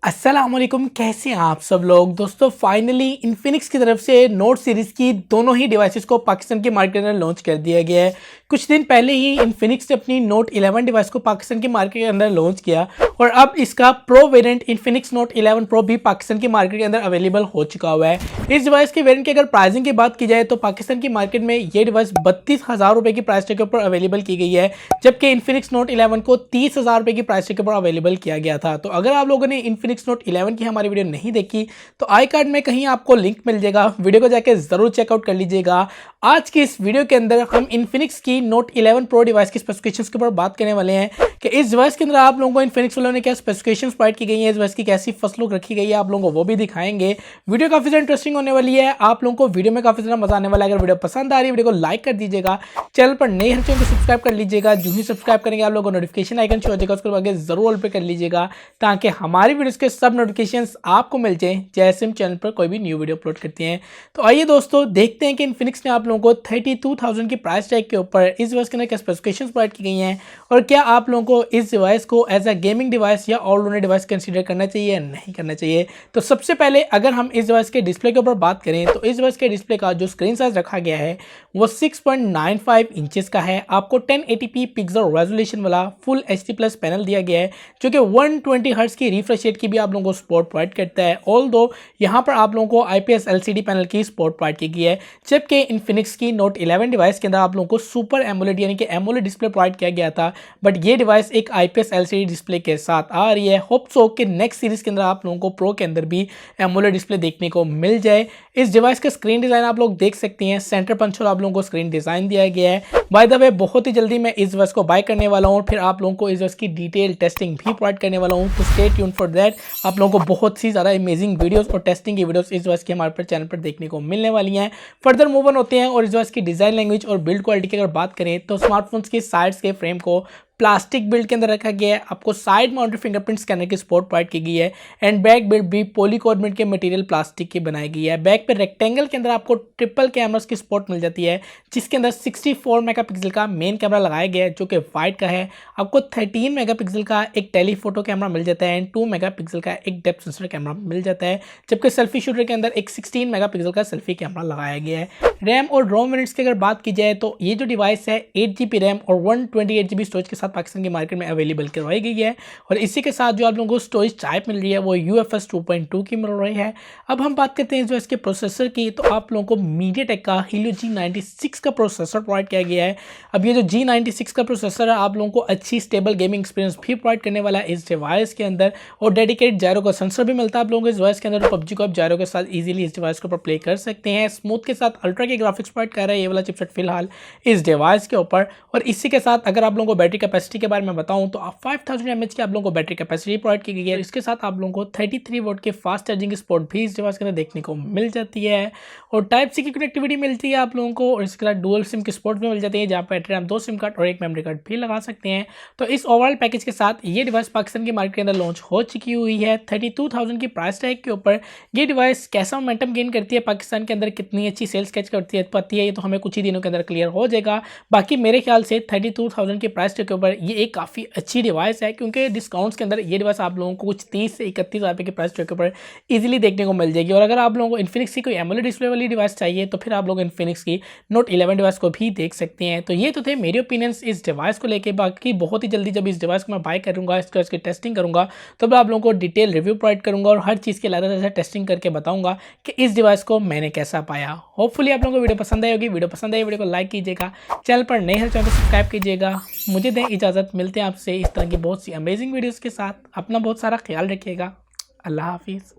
अस्सलामुअलैकुम, कैसे हैं आप सब लोग। दोस्तों फाइनली इन्फिनिक्स की तरफ से नोट सीरीज़ की दोनों ही डिवाइसेस को पाकिस्तान के मार्केट में लॉन्च कर दिया गया है। कुछ दिन पहले ही इन्फिनिक्स ने अपनी नोट 11 डिवाइस को पाकिस्तान के मार्केट के अंदर लॉन्च किया और अब इसका pro variant Infinix note 11 pro भी पाकिस्तान के मार्केट के अंदर अवेलेबल हो चुका हुआ है। इस डिवाइस के वेरिएंट की अगर प्राइसिंग की बात की जाए तो पाकिस्तान की मार्केट में ये डिवाइस 32,000 रुपये की प्राइस टैग के ऊपर अवेलेबल की गई है, जबकि इन्फिनिक्स नोट 11 को 30,000 रुपये की प्राइस टैग के ऊपर अवेलेबल किया गया था। तो अगर आप लोगों ने इन्फिनिक्स नोट 11 की हमारी वीडियो नहीं देखी तो आई कार्ड में कहीं आपको लिंक मिल जाएगा, वीडियो को जाके जरूर चेकआउट कर लीजिएगा। आज की इस वीडियो के अंदर हम इन्फिनिक्स की नोट 11 प्रो डिवाइस की स्पेसिफिकेशंस के ऊपर बात करने वाले हैं कि इस डिवाइस के अंदर आप लोगों को इन्फिनिक्स वालों ने क्या स्पेसिफिकेशंस प्रोवाइड की गई हैं, इस डिवाइस की कैसी फर्स्ट लुक रखी गई है, आप लोगों को वो भी दिखाएंगे। वीडियो काफी ज्यादा इंटरेस्टिंग होने वाली है, आप लोगों को वीडियो में काफी ज्यादा मजा आने वाला है। अगर वीडियो पसंद आ रही है वीडियो को लाइक कर दीजिएगा, चैनल पर नए हैं चैनल को सब्सक्राइब कर लीजिएगा। जो ही सब्सक्राइब करेंगे आप लोगों को नोटिफिकेशन आइकन शो हो जाएगा, उसको आगे जरूर ऑल पे कर लीजिएगा ताकि हमारी वीडियोस के सब नोटिफिकेशंस आपको मिल जाए जैसे हम चैनल पर कोई भी न्यू वीडियो अपलोड करते हैं। तो आइए दोस्तों देखते हैं कि इन्फिनिक्स ने आप लोगों को 32,000 की प्राइस टैग के ऊपर इस डिवाइस के अंदर क्या स्पेसिफिकेशंस प्रोवाइड की गई हैं और क्या आप लोगों को इस डिवाइस को एज अ गेमिंग डिवाइस या ऑलराउंडर डिवाइस कंसीडर करना चाहिए या नहीं करना चाहिए। तो सबसे पहले अगर हम इस डिवाइस के डिस्प्ले के ऊपर बात करें तो इस डिवाइस के डिस्प्ले का जो स्क्रीन साइज रखा गया है वो 6.95 इंचेस का है। आपको 1080p पिक्सल रेजोल्यूशन वाला फुल HD प्लस पैनल दिया गया है जो कि 120 हर्ट्ज की रिफ्रेश रेट की भी आप लोगों को सपोर्ट प्रोवाइड करता है। ऑल्दो यहाँ पर आप लोगों को IPS LCD पैनल की सपोर्ट प्रोवाइड की गई है, जबकि इन्फिनिक्स की नोट 11 डिवाइस के अंदर आप लोगों को सुपर एमोलेड यानी कि एमोलेड डिस्प्ले प्रोवाइड किया गया था, बट ये डिवाइस एक IPS LCD डिस्प्ले के साथ आ रही है। होप सो कि नेक्स्ट सीरीज के अंदर आप लोगों को प्रो के अंदर भी एमोलेड डिस्प्ले देखने को मिल जाए। इस डिवाइस का स्क्रीन डिजाइन आप लोग देख सकते हैं, सेंटर पंच आप लोगों को स्क्रीन डिजाइन दिया गया है। बाय द वे बहुत ही जल्दी मैं इस डिवाइस को बाय करने वाला हूँ, फिर आप लोगों को इस डिवाइस की डिटेल टेस्टिंग भी प्रोवाइड करने वाला हूँ, तो स्टे ट्यून फॉर दैट। आप लोगों को बहुत सी ज़्यादा अमेजिंग वीडियोस और टेस्टिंग की वीडियोस इस डिवाइस के हमारे पर चैनल पर देखने को मिलने वाली हैं। फर्दर मूव ऑन होते हैं और इस डिवाइस की डिज़ाइन लैंग्वेज और बिल्ड क्वालिटी की अगर बात करें तो स्मार्टफोन्स के साइड्स के फ्रेम को प्लास्टिक बिल्ड के अंदर रखा गया है। आपको साइड माउंटेड फिंगरप्रिंट स्कैनर की सपोर्ट प्रोवाइड की गई है एंड बैक बिल्ड भी पॉलीकार्बोनेट के मटेरियल प्लास्टिक की बनाई गई है। बैक पे रेक्टेंगल के अंदर आपको ट्रिपल कैमरास की सपोर्ट मिल जाती है, जिसके अंदर 64 मेगापिक्सल का मेन कैमरा लगाया गया है जो कि वाइड का है। आपको 13 मेगापिक्सल का एक टेलीफोटो कैमरा मिल जाता है एंड 2 मेगापिक्सल का एक डेप्थ सेंसर कैमरा मिल जाता है, जबकि सेल्फी शूटर के अंदर एक 16 मेगापिक्सल का सेल्फी कैमरा लगाया गया है। रैम और रोम वेरिएंट्स की अगर बात की जाए तो ये जो डिवाइस है 8GB रैम और 128GB स्टोरेज के साथ पाकिस्तान के मार्केट में अवेलेबल करवाई गई है और इसी के साथ जो आप लोगों को स्टोरेज टाइप मिल रही है वो UFS 2.2 की मिल रही है। अब हम बात करते हैं जो इसके प्रोसेसर की, तो आप लोगों को मीडियाटेक का Helio G96 का प्रोसेसर प्रोवाइड किया गया है। अब ये जो G96 का प्रोसेसर है आप लोगों को अच्छी स्टेबल गेमिंग एक्सपीरियंस भी प्रोवाइड करने वाला है इस डिवाइस के अंदर, और डेडिकेटेड जायरो का सेंसर भी मिलता है आप लोगों को इस डिवाइस के अंदर। तो PUBG को आप जायरो के साथ इजीली इस डिवाइस के ऊपर प्ले कर सकते हैं। स्मूथ के साथ अल्ट्रा के ग्राफिक्स प्रोवाइड कर रहा है ये वाला चिपसेट फिलहाल इस डिवाइस के ऊपर। और इसी के साथ अगर आप लोगों को बैटरी कैपेसिटी के बारे में बताऊं तो 5000 mAh की आप लोगों को बैटरी कैपेसिटी प्रोवाइड की गई है। इसके साथ आप लोगों को 33 वोल्ट के फास्ट चार्जिंग की सपोर्ट भी इस डिवाइस के अंदर देखने को मिल जाती है और टाइप सी की कनेक्टिविटी मिलती है आप लोगों को, और इसके साथ डुअल सिम की सपोर्ट भी मिल जाती है जहाँ पर RAM 2 सिम कार्ड और एक मेमोरी कार्ड भी लगा सकते हैं। तो इस ओवरऑल पैकेज के साथ ये डिवाइस पाकिस्तान की मार्केट के अंदर लॉन्च हो चुकी हुई है 32,000 की प्राइस टैग के ऊपर। ये डिवाइस कैसा मोमेंटम गेन करती है पाकिस्तान के अंदर, कितनी अच्छी सेल्स कैच करती पाती है, ये तो हमें कुछ ही दिनों के अंदर क्लियर हो जाएगा। बाकी मेरे ख्याल से 32,000 की प्राइस टैग के ऊपर ये एक काफ़ी अच्छी डिवाइस है, क्योंकि डिस्काउंट्स के अंदर ये डिवाइस आप लोगों को कुछ 30 से 31,000 रुपये की प्राइस टैग के ऊपर इजीली देखने को मिल जाएगी। और अगर आप लोगों को इन्फिनिक्स की कोई एमोलेड डिस्प्ले वाली डिवाइस चाहिए तो फिर आप लोग इन्फिनिक्स की नोट 11 डिवाइस को भी देख सकते हैं। तो ये तो थे मेरे ओपिनियंस इस डिवाइस को लेके। बाकी बहुत ही जल्दी जब इस डिवाइस को मैं बाय करूँगा, इसकी टेस्टिंग करूँगा, तो मैं आप लोगों को डिटेल रिव्यू प्रोवाइड करूँगा और हर चीज़ के अलग टेस्टिंग करके बताऊँगा कि इस डिवाइस को मैंने कैसा पाया। होपफुली आप लोगों को वीडियो पसंद आई होगी। वीडियो पसंद आई वीडियो को लाइक कीजिएगा, चैनल पर नए हैं चैनल को सब्सक्राइब कीजिएगा। मुझे दें इजाज़त, मिलते हैं आपसे इस तरह की बहुत सी अमेजिंग वीडियोज़ के साथ। अपना बहुत सारा ख्याल रखिएगा। अल्लाह हाफिज़।